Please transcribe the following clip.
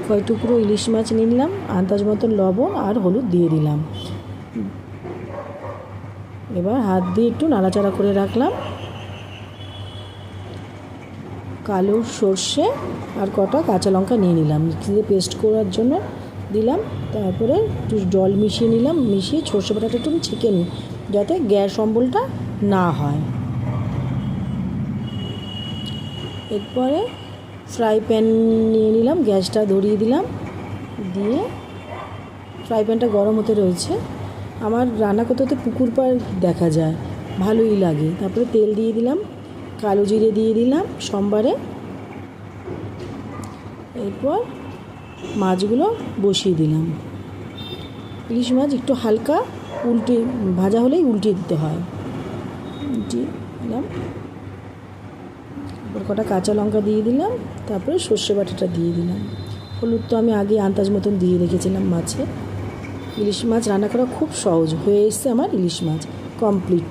কয় টুকরো ইলিশ মাছ নিয়ে নিলাম, আন্দাজ মতন লবণ আর হলুদ দিয়ে দিলাম। এবার হাত দিয়ে একটু নাড়াচাড়া করে রাখলাম। কালো সর্ষে আর কটা কাঁচা লঙ্কা নিয়ে নিলাম, মিক্সিতে পেস্ট করার জন্য দিলাম। তারপরে একটু জল মিশিয়ে নিলাম, মিশিয়ে সর্ষে বাটাটা একটু ছেঁকে নিই যাতে গ্যাস অম্বলটা না হয়। এরপরে ফ্রাই প্যান নিয়ে নিলাম, গ্যাসটা ধরিয়ে দিলাম, দিয়ে ফ্রাই প্যানটা গরম হতে রয়েছে। আমার রান্না করতে করতে পুকুর পাড় দেখা যায়, ভালোই লাগে। তারপরে তেল দিয়ে দিলাম, কালো জিরে দিয়ে দিলাম সোমবারে। এরপর মাছগুলো বসিয়ে দিলাম। ইলিশ মাছ একটু হালকা উল্টে ভাজা হলেই উল্টে দিতে হয়। উল্টিয়ে দিলাম, এবার কটা কাঁচা লঙ্কা দিয়ে দিলাম, তারপরে সর্ষে বাটাটা দিয়ে দিলাম। হলুদ তো আমি আগে আন্দাজ মতন দিয়ে রেখেছিলাম মাছে। ইলিশ মাছ রান্না করা খুব সহজ। হয়ে এসছে আমার ইলিশ মাছ কমপ্লিট।